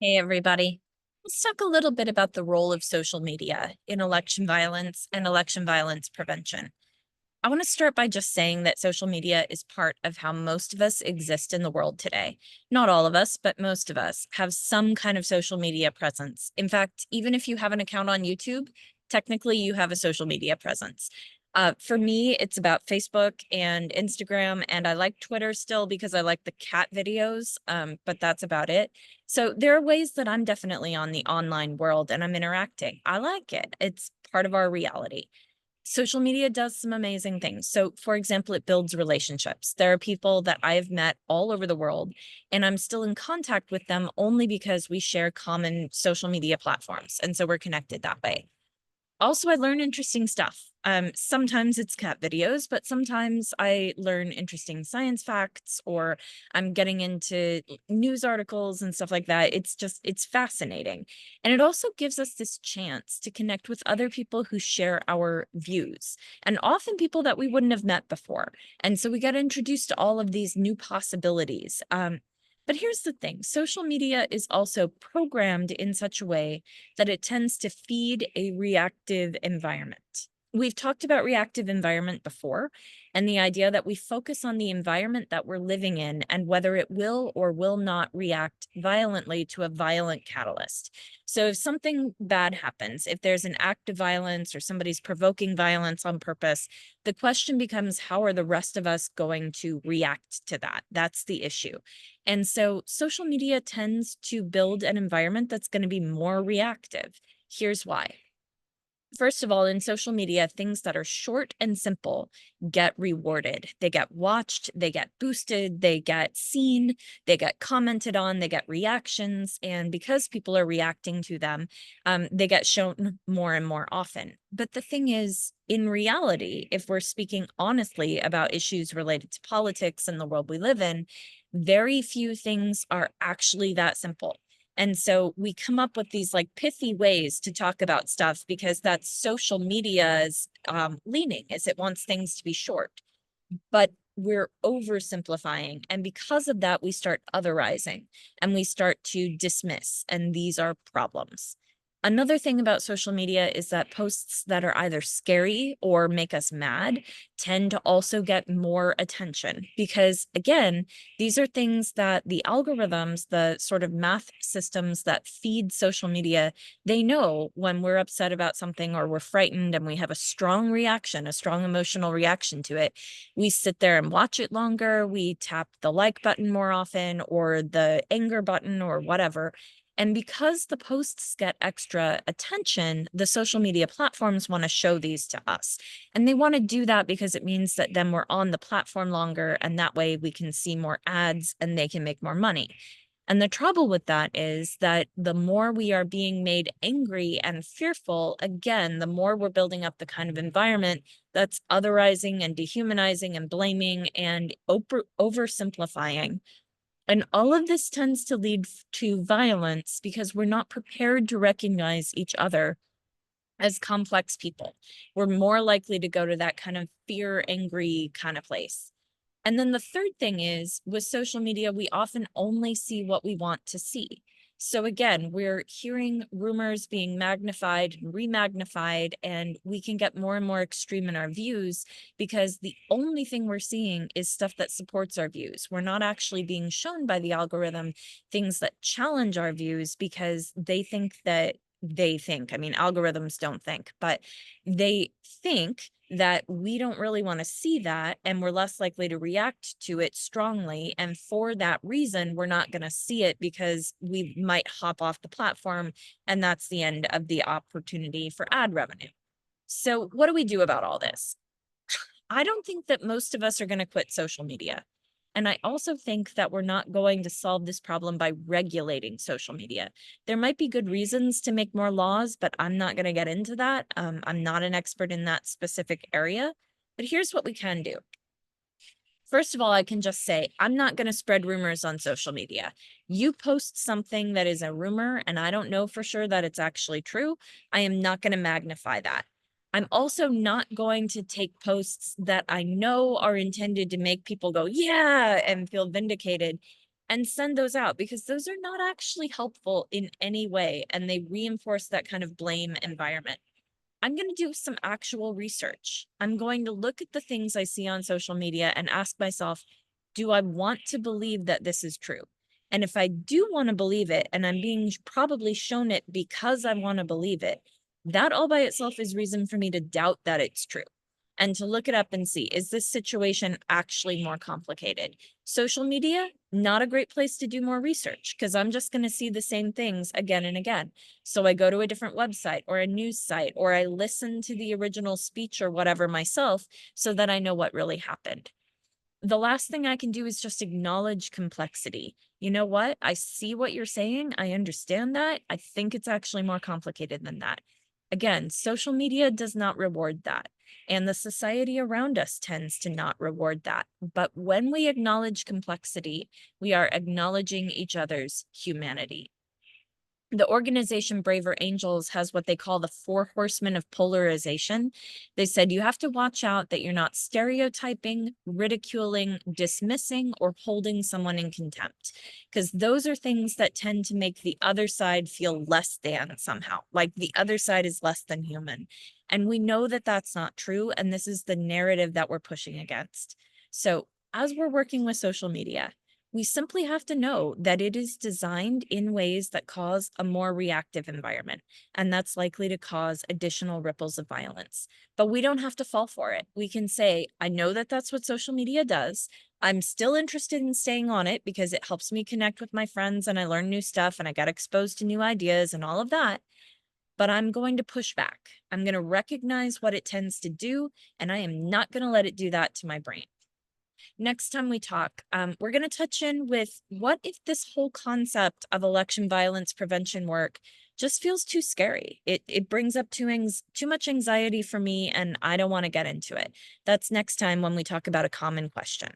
Hey, everybody. Let's talk a little bit about the role of social media in election violence and election violence prevention. I want to start by just saying that social media is part of how most of us exist in the world today. Not all of us, but most of us have some kind of social media presence. In fact, even if you have an account on YouTube, technically you have a social media presence. For me, it's about Facebook and Instagram, and I like Twitter still because I like the cat videos, but that's about it. So there are ways that I'm definitely on the online world and I'm interacting. I like it. It's part of our reality. Social media does some amazing things. So, for example, it builds relationships. There are people that I have met all over the world, and I'm still in contact with them only because we share common social media platforms. And so we're connected that way. Also, I learn interesting stuff. Sometimes it's cat videos, but sometimes I learn interesting science facts or I'm getting into news articles and stuff like that. It's fascinating. And it also gives us this chance to connect with other people who share our views and often people that we wouldn't have met before. And so we get introduced to all of these new possibilities. But here's the thing, social media is also programmed in such a way that it tends to feed a reactive environment. We've talked about reactive environment before, and the idea that we focus on the environment that we're living in and whether it will or will not react violently to a violent catalyst. So, if something bad happens, if there's an act of violence or somebody's provoking violence on purpose, the question becomes how are the rest of us going to react to that? That's the issue. And so social media tends to build an environment that's going to be more reactive. Here's why. First of all, in social media, things that are short and simple get rewarded. They get watched, they get boosted, they get seen, they get commented on, they get reactions. And because people are reacting to them, they get shown more and more often. But the thing is, in reality, if we're speaking honestly about issues related to politics and the world we live in, very few things are actually that simple. And so we come up with these like pithy ways to talk about stuff because that's social media's leaning is it wants things to be short, but we're oversimplifying. And because of that, we start otherizing and we start to dismiss. And these are problems. Another thing about social media is that posts that are either scary or make us mad tend to also get more attention because, again, these are things that the algorithms, the sort of math systems that feed social media, they know when we're upset about something or we're frightened and we have a strong reaction, a strong emotional reaction to it, we sit there and watch it longer, we tap the like button more often or the anger button or whatever. And because the posts get extra attention, the social media platforms want to show these to us. And they want to do that because it means that then we're on the platform longer and that way we can see more ads and they can make more money. And the trouble with that is that the more we are being made angry and fearful, again, the more we're building up the kind of environment that's otherizing and dehumanizing and blaming and oversimplifying. And all of this tends to lead to violence because we're not prepared to recognize each other as complex people. We're more likely to go to that kind of fear, angry kind of place. And then the third thing is with social media, we often only see what we want to see. So again, we're hearing rumors being magnified and remagnified, and we can get more and more extreme in our views because the only thing we're seeing is stuff that supports our views. We're not actually being shown by the algorithm things that challenge our views because I mean, algorithms don't think, but they think that we don't really want to see that and we're less likely to react to it strongly. And for that reason, we're not going to see it because we might hop off the platform. And that's the end of the opportunity for ad revenue. So, what do we do about all this? I don't think that most of us are going to quit social media. And I also think that we're not going to solve this problem by regulating social media. There might be good reasons to make more laws, but I'm not going to get into that. I'm not an expert in that specific area. But here's what we can do. First of all, I can just say, I'm not going to spread rumors on social media. You post something that is a rumor, and I don't know for sure that it's actually true. I am not going to magnify that. I'm also not going to take posts that I know are intended to make people go, yeah, and feel vindicated and send those out because those are not actually helpful in any way and they reinforce that kind of blame environment. I'm going to do some actual research. I'm going to look at the things I see on social media and ask myself, do I want to believe that this is true? And if I do want to believe it, and I'm being probably shown it because I want to believe it, that all by itself is reason for me to doubt that it's true and to look it up and see, is this situation actually more complicated? Social media, not a great place to do more research because I'm just going to see the same things again and again. So I go to a different website or a news site, or I listen to the original speech or whatever myself so that I know what really happened. The last thing I can do is just acknowledge complexity. You know what? I see what you're saying. I understand that. I think it's actually more complicated than that. Again, social media does not reward that. And the society around us tends to not reward that. But when we acknowledge complexity, we are acknowledging each other's humanity. The organization Braver Angels has what they call the four horsemen of polarization. They said you have to watch out that you're not stereotyping, ridiculing, dismissing, or holding someone in contempt, because those are things that tend to make the other side feel less than somehow, like the other side is less than human. And we know that that's not true. And this is the narrative that we're pushing against. So, as we're working with social media, we simply have to know that it is designed in ways that cause a more reactive environment, and that's likely to cause additional ripples of violence. But we don't have to fall for it. We can say, I know that that's what social media does. I'm still interested in staying on it because it helps me connect with my friends and I learn new stuff and I got exposed to new ideas and all of that. But I'm going to push back. I'm going to recognize what it tends to do, and I am not going to let it do that to my brain. Next time we talk, we're going to touch in with what if this whole concept of election violence prevention work just feels too scary. It brings up too much anxiety for me, and I don't want to get into it. That's next time when we talk about a common question.